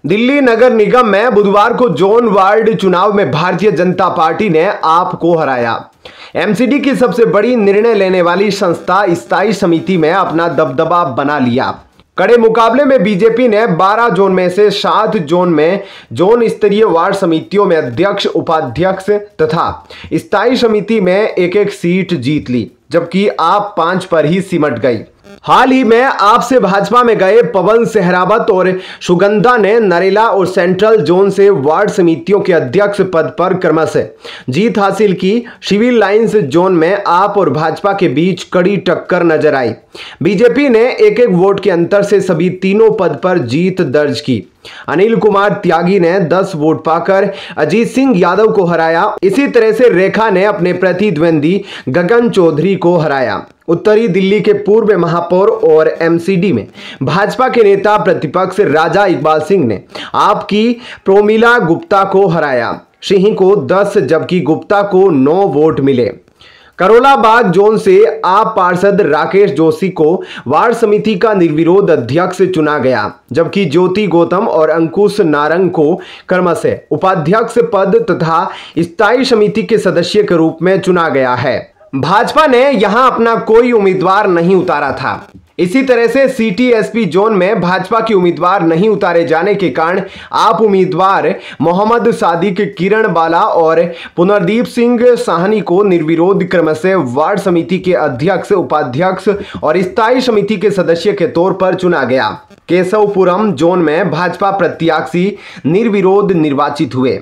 दिल्ली नगर निगम में बुधवार को जोन वार्ड चुनाव में भारतीय जनता पार्टी ने आप को हराया। एमसीडी की सबसे बड़ी निर्णय लेने वाली संस्था स्थायी समिति में अपना दबदबा बना लिया। कड़े मुकाबले में बीजेपी ने 12 जोन में से 7 जोन में जोन स्तरीय वार्ड समितियों में अध्यक्ष, उपाध्यक्ष तथा स्थायी समिति में एक सीट जीत ली, जबकि आप 5 पर ही सिमट गई। हाल ही में आपसे भाजपा में गए पवन सहरावत और सुगंधा ने नरेला और सेंट्रल जोन से वार्ड समितियों के अध्यक्ष पद पर क्रमशः जीत हासिल की। सिविल लाइंस जोन में आप और भाजपा के बीच कड़ी टक्कर नजर आई। बीजेपी ने एक वोट के अंतर से सभी तीनों पद पर जीत दर्ज की। अनिल कुमार त्यागी ने 10 वोट पाकर अजीत सिंह यादव को हराया। इसी तरह से रेखा ने अपने प्रतिद्वंदी गगन चौधरी को हराया। उत्तरी दिल्ली के पूर्व महापौर और एमसीडी में भाजपा के नेता प्रतिपक्ष राजा इकबाल सिंह ने आपकी प्रोमिला गुप्ता को हराया। सिंह को 10 जबकि गुप्ता को 9 वोट मिले। करोलाबाग जोन से आप पार्षद राकेश जोशी को वार्ड समिति का निर्विरोध अध्यक्ष चुना गया, जबकि ज्योति गौतम और अंकुश नारंग को क्रमशः उपाध्यक्ष पद तथा स्थायी समिति के सदस्य के रूप में चुना गया है। भाजपा ने यहां अपना कोई उम्मीदवार नहीं उतारा था। इसी तरह से सिटी एसपी जोन में भाजपा की उम्मीदवार नहीं उतारे जाने के कारण आप उम्मीदवार मोहम्मद सादिक, किरण बाला और पुनर्दीप सिंह साहनी को निर्विरोध क्रमशः वार्ड समिति के अध्यक्ष, उपाध्यक्ष और स्थायी समिति के सदस्य के तौर पर चुना गया। केशवपुरम जोन में भाजपा प्रत्याशी निर्विरोध निर्वाचित हुए।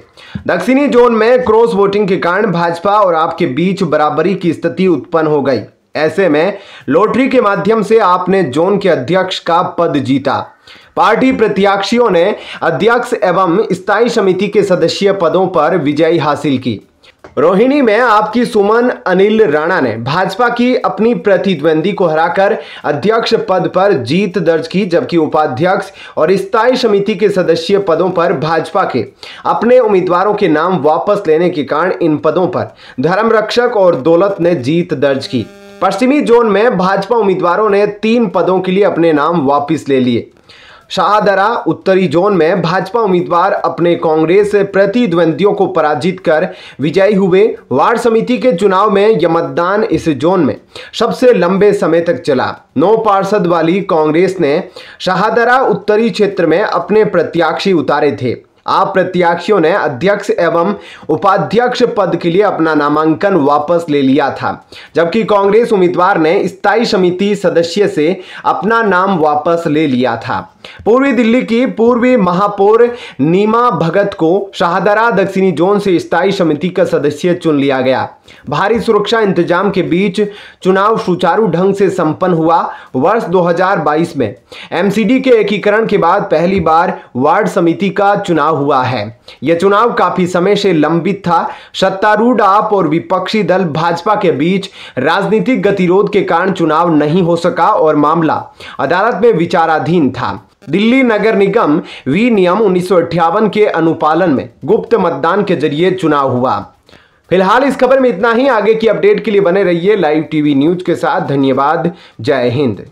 दक्षिणी जोन में क्रॉस वोटिंग के कारण भाजपा और आपके बीच बराबरी की स्थिति उत्पन्न हो गई। ऐसे में लॉटरी के माध्यम से आपने जोन के अध्यक्ष का पद जीता। पार्टी प्रत्याशियों ने अध्यक्ष एवं स्थायी समिति के सदस्य पदों पर विजय हासिल की। रोहिणी में आपकी सुमन अनिल राणा ने भाजपा की अपनी प्रतिद्वंदी को हराकर अध्यक्ष पद पर जीत दर्ज की, जबकि उपाध्यक्ष और स्थायी समिति के सदस्य पदों पर भाजपा के अपने उम्मीदवारों के नाम वापस लेने के कारण इन पदों पर धर्मरक्षक और दौलत ने जीत दर्ज की। पश्चिमी जोन में भाजपा उम्मीदवारों ने 3 पदों के लिए अपने नाम वापस ले लिए। शाहदरा उत्तरी जोन में भाजपा उम्मीदवार अपने कांग्रेस प्रतिद्वंदियों को पराजित कर विजयी हुए। वार्ड समिति के चुनाव में यह मतदान इस जोन में सबसे लंबे समय तक चला। 9 पार्षद वाली कांग्रेस ने शाहदरा उत्तरी क्षेत्र में अपने प्रत्याशी उतारे थे। आप प्रत्याशियों ने अध्यक्ष एवं उपाध्यक्ष पद के लिए अपना नामांकन वापस ले लिया था, जबकि कांग्रेस उम्मीदवार ने स्थायी समिति सदस्य से अपना नाम वापस ले लिया था। पूर्वी दिल्ली की पूर्वी महापौर नीमा भगत को शाहदरा दक्षिणी जोन से स्थायी समिति का सदस्य चुन लिया गया। भारी सुरक्षा इंतजाम के बीच चुनाव सुचारू ढंग से संपन्न हुआ। वर्ष 2022 में एमसीडी के एकीकरण के बाद पहली बार वार्ड समिति का चुनाव हुआ है। यह चुनाव काफी समय से लंबित था। सत्तारूढ़ आप और विपक्षी दल भाजपा के बीच राजनीतिक गतिरोध के कारण चुनाव नहीं हो सका और मामला अदालत में विचाराधीन था। दिल्ली नगर निगम विनियम 1958 के अनुपालन में गुप्त मतदान के जरिए चुनाव हुआ। फिलहाल इस खबर में इतना ही। आगे की अपडेट के लिए बने रहिए लाइव टीवी न्यूज के साथ। धन्यवाद। जय हिंद।